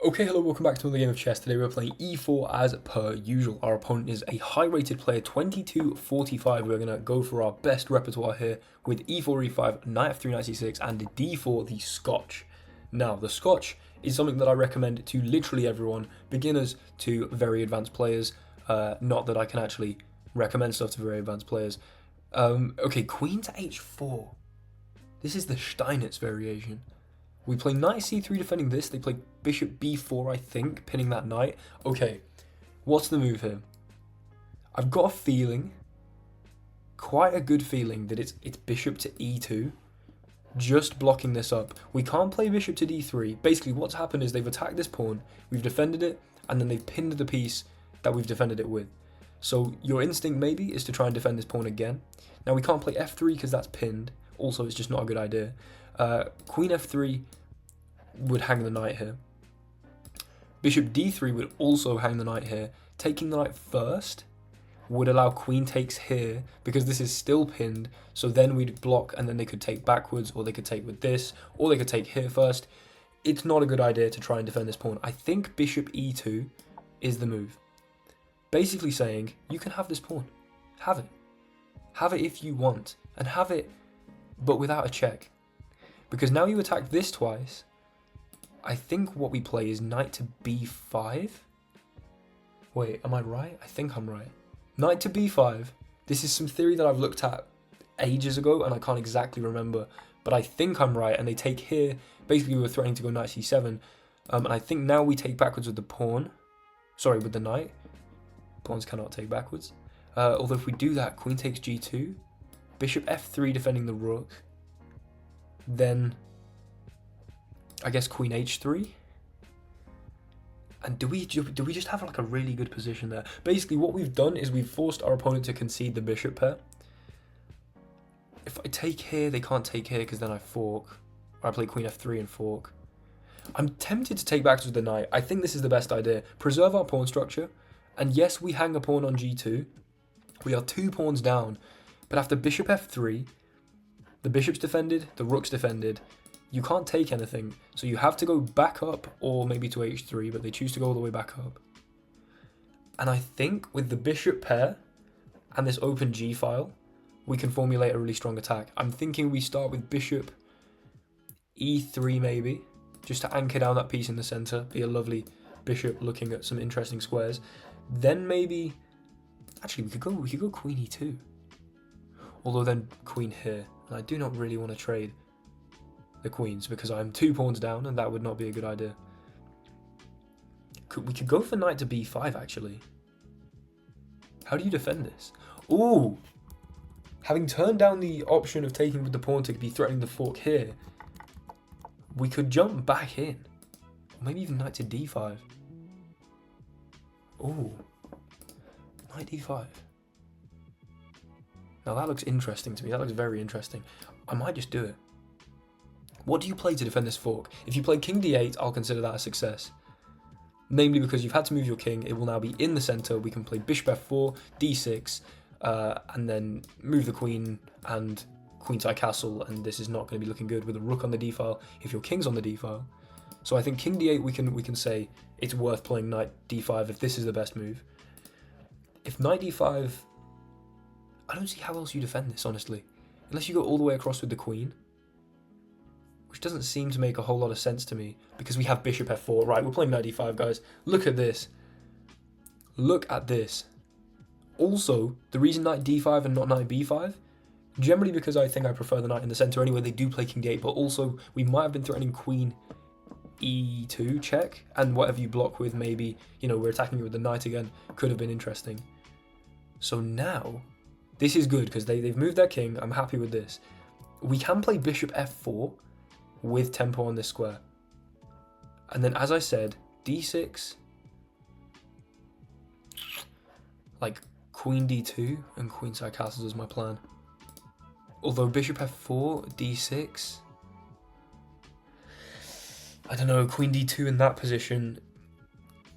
Okay, hello, welcome back to another game of chess. Today we're playing e4 as per usual. Our opponent is a high-rated player, 2245. We're going to go for our best repertoire here with e4, e5, knight f3, knight c6, and d4, the Scotch. Now, the Scotch is something that I recommend to literally everyone, beginners to very advanced players. Not that I can actually recommend stuff to very advanced players. Okay, queen to h4. This is the Steinitz variation. We play knight c3 defending this. They play bishop b4, I think, pinning that knight. Okay, what's the move here? I've got a feeling, quite a good feeling, that it's bishop to e2, just blocking this up. We can't play bishop to d3. Basically, what's happened is they've attacked this pawn, we've defended it, and then they've pinned the piece that we've defended it with. So your instinct maybe is to try and defend this pawn again. Now we can't play f3 because that's pinned. Also, it's just not a good idea. Queen f3 would hang the knight here. Bishop d3 would also hang the knight here. Taking the knight first would allow queen takes here because this is still pinned. So then we'd block and then they could take backwards, or they could take with this, or they could take here first. It's not a good idea to try and defend this pawn. I think bishop e2 is the move. Basically saying, you can have this pawn. Have it. Have it if you want. And have it, but without a check. Because now you attack this twice. I think what we play is knight to b5. Wait, am I right? I think I'm right. Knight to b5. This is some theory that I've looked at ages ago and I can't exactly remember. But I think I'm right, and they take here. Basically, we were threatening to go knight c7. And I think now we take backwards with the pawn. Sorry, with the knight. Pawns cannot take backwards. Although if we do that, queen takes g2. Bishop f3 defending the rook. Then I guess queen h3. And do we just have like a really good position there? Basically, what we've done is we've forced our opponent to concede the bishop pair. If I take here, they can't take here because then I fork. Or I play queen f3 and fork. I'm tempted to take backwards with the knight. I think this is the best idea. Preserve our pawn structure. And yes, we hang a pawn on g2. We are 2 pawns down. But after bishop f3, the bishop's defended, the rook's defended. You can't take anything, so you have to go back up, or maybe to h3, but they choose to go all the way back up. And I think with the bishop pair and this open g file, we can formulate a really strong attack. I'm thinking we start with bishop e3 maybe, just to anchor down that piece in the center, be a lovely bishop looking at some interesting squares. Then maybe, actually we could go queen e2. Although then queen here, and I do not really want to trade the queens because I'm 2 pawns down and that would not be a good idea. We could go for knight to b5 actually. How do you defend this? Ooh! Having turned down the option of taking with the pawn to be threatening the fork here, we could jump back in. Or maybe even knight to d5. Ooh. Knight d5. Now that looks interesting to me. That looks very interesting. I might just do it. What do you play to defend this fork? If you play king d8, I'll consider that a success. Namely because you've had to move your king, it will now be in the center. We can play bishop f4, d6, and then move the queen and queenside castle, and this is not going to be looking good with a rook on the d file if your king's on the d file. So I think king d8 we can say it's worth playing knight d5 if this is the best move. If knight d5, I don't see how else you defend this, honestly. Unless you go all the way across with the queen. Which doesn't seem to make a whole lot of sense to me. Because we have bishop f4. Right, we're playing knight d5, guys. Look at this. Look at this. Also, the reason knight d5 and not knight b5, generally because I think I prefer the knight in the center anyway, they do play king d8, but also we might have been threatening queen e2 check, and whatever you block with, maybe, you know, we're attacking you with the knight again, could have been interesting. So now, this is good because they've moved their king. I'm happy with this. We can play bishop f4 with tempo on this square. And then, as I said, d6, like queen d2 and queenside castles is my plan. Although bishop f4, d6, I don't know, queen d2 in that position,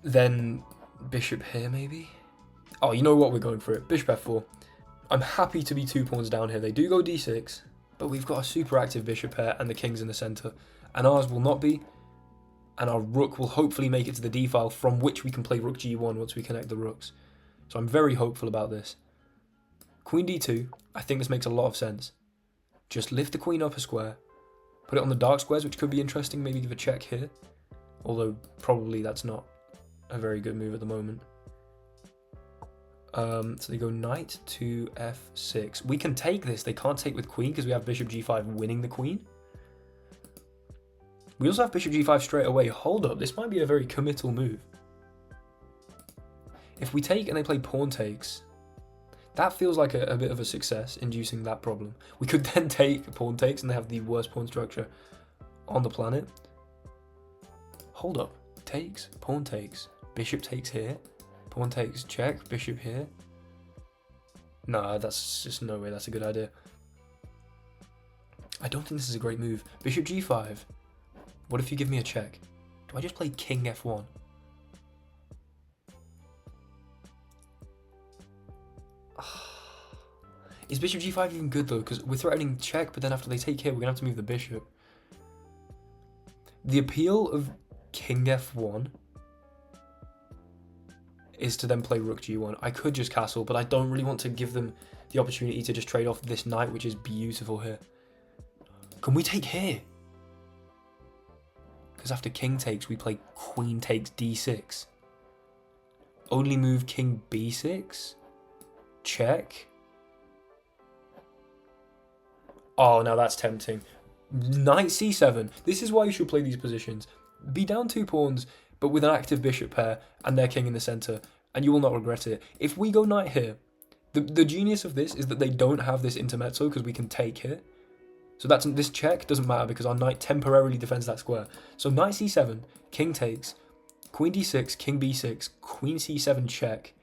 then bishop here maybe? Oh, you know what, we're going for it. Bishop f4. I'm happy to be 2 pawns down here. They do go d6, but we've got a super active bishop pair and the king's in the center, and ours will not be. and our rook will hopefully make it to the d file, from which we can play rook g1 once we connect the rooks. So I'm very hopeful about this. Queen d2, I think this makes a lot of sense. Just lift the queen up a square, put it on the dark squares, which could be interesting, maybe give a check here. Although, probably that's not a very good move at the moment. So they go knight to f6. We can take this. They can't take with queen because we have bishop g5 winning the queen. We also have bishop g5 straight away. Hold up, this might be a very committal move. If we take and they play pawn takes, that feels like a bit of a success, inducing that problem. We could then take pawn takes and they have the worst pawn structure on the planet. Hold up, takes, pawn takes, bishop takes here, pawn takes, check, bishop here. Nah, that's just no way that's a good idea. I don't think this is a great move. Bishop g5. What if you give me a check? Do I just play king f1? Is bishop g5 even good though? Because we're threatening check, but then after they take here, we're going to have to move the bishop. The appeal of king f1 is to then play rook g1. I could just castle, but I don't really want to give them the opportunity to just trade off this knight, which is beautiful here. Can we take here? Because after king takes, we play queen takes d6. Only move king b6. Check. Oh, now that's tempting. Knight c7. This is why you should play these positions. Be down 2 pawns, but with an active bishop pair and their king in the center, and you will not regret it. If we go knight here, the genius of this is that they don't have this intermezzo because we can take here. So this check doesn't matter because our knight temporarily defends that square. So knight c7, king takes, queen d6, king b6, queen c7 check.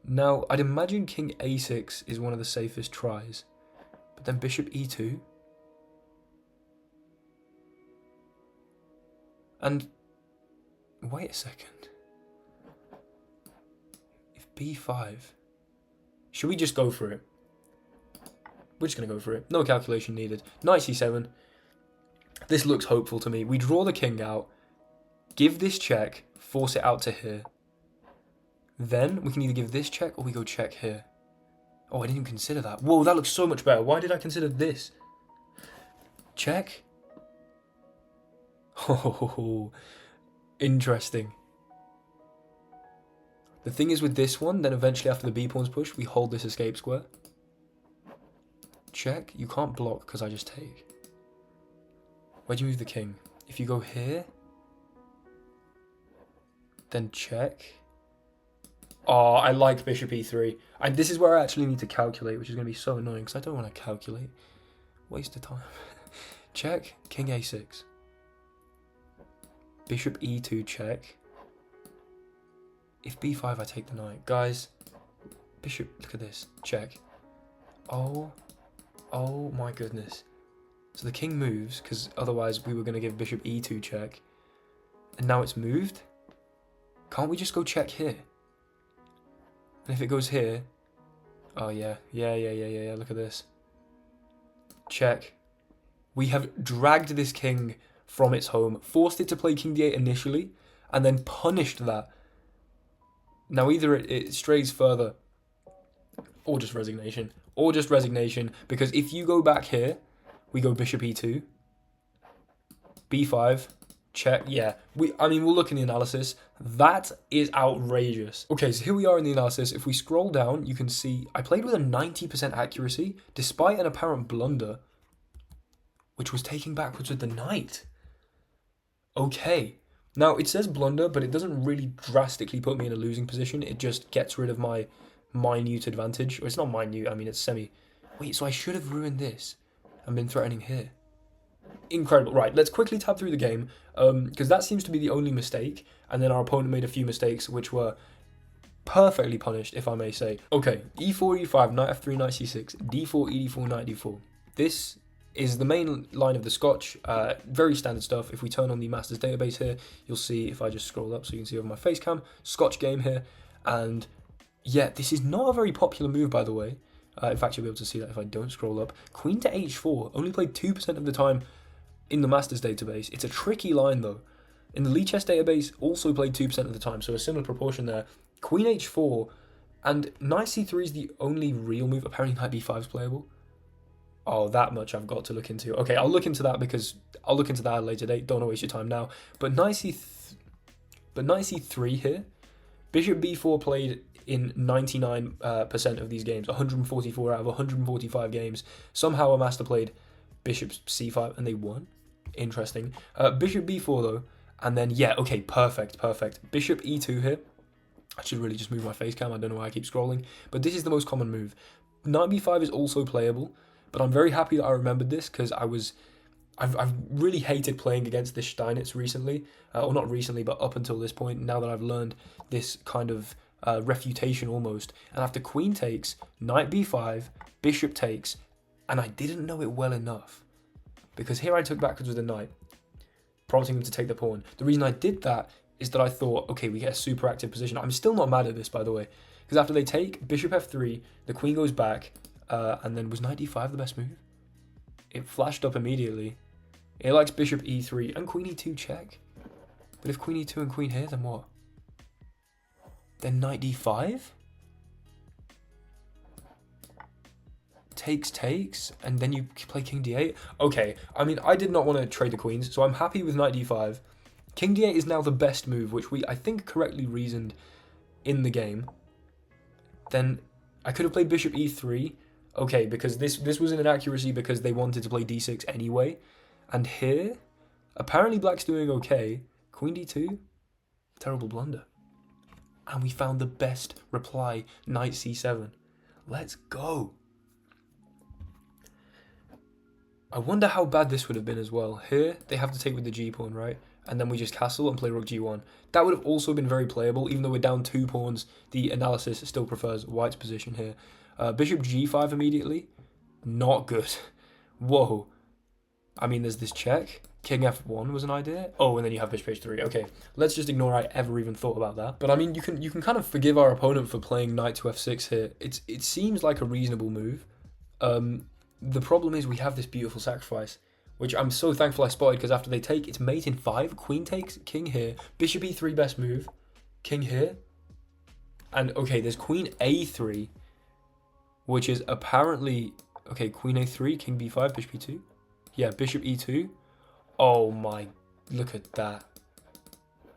Now, I'd imagine king a6 is one of the safest tries. But then bishop e2. And wait a second. If b5, should we just go for it? We're just going to go for it. No calculation needed. Knight c7. This looks hopeful to me. We draw the king out, give this check, force it out to here. Then we can either give this check or we go check here. Oh, I didn't even consider that. Whoa, that looks so much better. Why did I consider this? Check. Oh, interesting. The thing is with this one, then eventually after the b-pawn's push, we hold this escape square. Check. You can't block because I just take. Where'd you move the king? If you go here, then check. Oh, I like bishop e3. This is where I actually need to calculate, which is going to be so annoying because I don't want to calculate. Waste of time. Check. King a6. Bishop e2 check. If b5, I take the knight. Guys, bishop, look at this. Check. Oh my goodness. So the king moves, because otherwise we were going to give bishop e2 check. And now it's moved. Can't we just go check here? And if it goes here... Oh, yeah. Yeah. Look at this. Check. We have dragged this king from its home, forced it to play king d8 initially, and then punished that. Now, either it strays further, or just resignation. Or just resignation, because if you go back here, we go bishop e2, b5, check, yeah. We'll look in the analysis. That is outrageous. Okay, so here we are in the analysis. If we scroll down, you can see I played with a 90% accuracy, despite an apparent blunder, which was taking backwards with the knight. Okay. Now, it says blunder, but it doesn't really drastically put me in a losing position. It just gets rid of my minute advantage. Or it's not minute, it's semi. Wait, so I should have ruined this and been threatening here. Incredible. Right, let's quickly tab through the game, because that seems to be the only mistake, and then our opponent made a few mistakes which were perfectly punished, if I may say. Okay, e4, e5, knight f3, knight c6, d4, e4, knight d4. This is the main line of the Scotch, very standard stuff. If we turn on the Masters database here, you'll see, if I just scroll up so you can see over my face cam, Scotch game here, and yeah, this is not a very popular move, by the way. In fact, you'll be able to see that if I don't scroll up. Queen to h4, only played 2% of the time in the Masters database. It's a tricky line, though. In the Lee chess database, also played 2% of the time, so a similar proportion there. Queen h4, and knight c3 is the only real move. Apparently knight b5 is playable. Oh, that much I've got to look into. Okay, I'll look into that because I'll look into that at a later date. Don't want to waste your time now. But knight c3 here. Bishop b4 played in 99% of these games. 144 out of 145 games. Somehow a master played bishop c5 and they won. Interesting. Bishop b4 though. And then, yeah, okay, perfect. Bishop e2 here. I should really just move my face cam. I don't know why I keep scrolling. But this is the most common move. Knight b5 is also playable. But I'm very happy that I remembered this because I've really hated playing against this Steinitz recently. Or not recently, but up until this point, now that I've learned this kind of refutation almost. And after queen takes, knight b5, bishop takes, and I didn't know it well enough. Because here I took backwards with the knight, prompting him to take the pawn. The reason I did that is that I thought, okay, we get a super active position. I'm still not mad at this, by the way. Because after they take, bishop f3, the queen goes back, and then was knight d5 the best move? It flashed up immediately. It likes bishop e3 and queen e2 check. But if queen e2 and queen here, then what? Then knight d5? Takes, and then you play king d8? Okay, I mean, I did not want to trade the queens, so I'm happy with knight d5. King d8 is now the best move, which I think, correctly reasoned in the game. Then I could have played bishop e3. Okay, because this was an inaccuracy because they wanted to play d6 anyway. And here, apparently black's doing okay. Queen d2, terrible blunder. And we found the best reply, knight c7. Let's go. I wonder how bad this would have been as well. Here, they have to take with the g-pawn, right? And then we just castle and play rook g1. That would have also been very playable. Even though we're down 2 pawns, the analysis still prefers white's position here. Bishop g5 immediately. Not good. Whoa. I mean, there's this check. King f1 was an idea. Oh, and then you have bishop h3. Okay, let's just ignore I ever even thought about that. But I mean, you can kind of forgive our opponent for playing knight to f6 here. It seems like a reasonable move. The problem is we have this beautiful sacrifice, which I'm so thankful I spotted because after they take, it's mate in 5. Queen takes, king here. Bishop e3, best move. King here. And okay, there's queen a3, which is apparently... Okay, queen a3, king b5, bishop e2. Yeah, bishop e2. Oh my, look at that.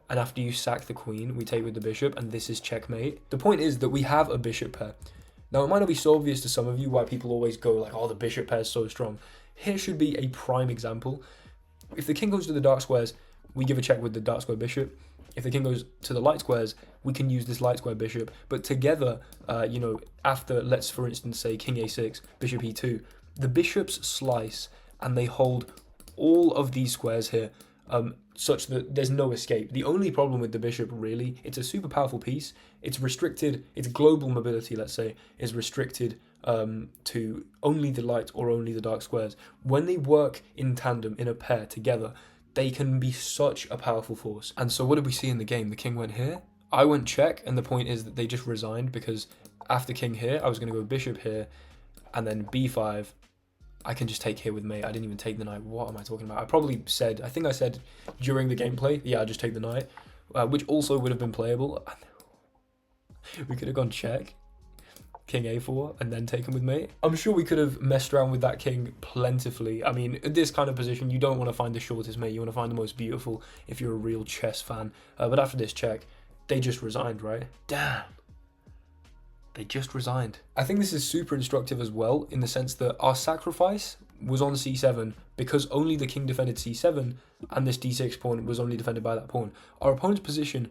And after you sack the queen, we take with the bishop, and this is checkmate. The point is that we have a bishop pair. Now, it might not be so obvious to some of you why people always go like, oh, the bishop pair is so strong. Here should be a prime example. If the king goes to the dark squares, we give a check with the dark square bishop. If the king goes to the light squares, we can use this light square bishop. But together, after, let's for instance say king a6, bishop e2, the bishops slice and they hold all of these squares here, such that there's no escape. The only problem with the bishop, really, it's a super powerful piece. It's restricted, its global mobility, let's say, is restricted to only the light or only the dark squares. When they work in tandem, in a pair, together, they can be such a powerful force. And so what did we see in the game? The king went here, I went check, and the point is that they just resigned because after king here, I was going to go bishop here, and then b5, I can just take here with mate. I didn't even take the knight. What am I talking about? I think I said during the gameplay, yeah, I just take the knight, which also would have been playable. We could have gone check, king a4, and then taken with mate. I'm sure we could have messed around with that king plentifully. I mean, in this kind of position, you don't want to find the shortest mate. You want to find the most beautiful if you're a real chess fan. But after this check, they just resigned, right? Damn. They just resigned. I think this is super instructive as well in the sense that our sacrifice was on c7 because only the king defended c7 and this d6 pawn was only defended by that pawn. Our opponent's position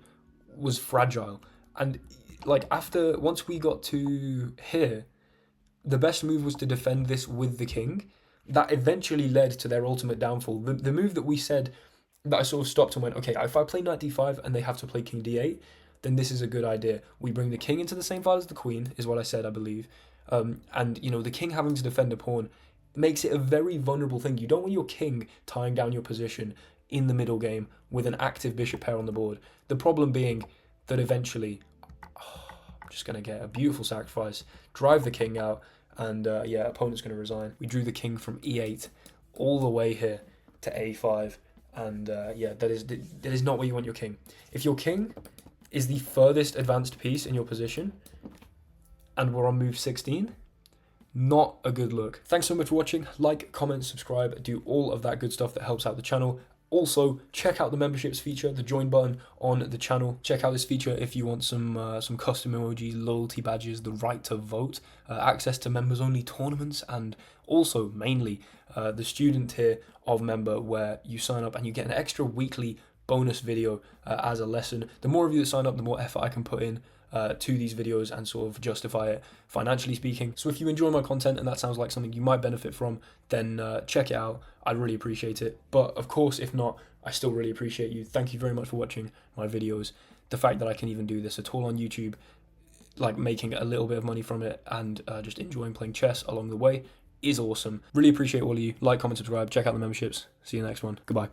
was fragile, and like once we got to here, the best move was to defend this with the king. That eventually led to their ultimate downfall. The move that we said that I sort of stopped and went, okay, if I play knight d5 and they have to play king d8, then this is a good idea. We bring the king into the same file as the queen, is what I said, I believe. And, the king having to defend a pawn makes it a very vulnerable thing. You don't want your king tying down your position in the middle game with an active bishop pair on the board. The problem being that eventually, I'm just going to get a beautiful sacrifice, drive the king out, and, opponent's going to resign. We drew the king from e8 all the way here to a5. And yeah, that is not where you want your king. If your king is the furthest advanced piece in your position, and we're on move 16, not a good look. Thanks so much for watching. Like, comment, subscribe, do all of that good stuff that helps out the channel. Also, check out the memberships feature, the join button on the channel. Check out this feature if you want some custom emojis, loyalty badges, the right to vote, access to members-only tournaments, and also, mainly, the student tier of member, where you sign up and you get an extra weekly bonus video as a lesson. The more of you that sign up, the more effort I can put in to these videos and sort of justify it financially speaking. So if you enjoy my content and that sounds like something you might benefit from, then check it out. I'd really appreciate it. But of course, if not, I still really appreciate you. Thank you very much for watching my videos. The fact that I can even do this at all on YouTube, like making a little bit of money from it and just enjoying playing chess along the way, is awesome. Really appreciate all of you. Like, comment, subscribe, check out the memberships. See you next one. Goodbye.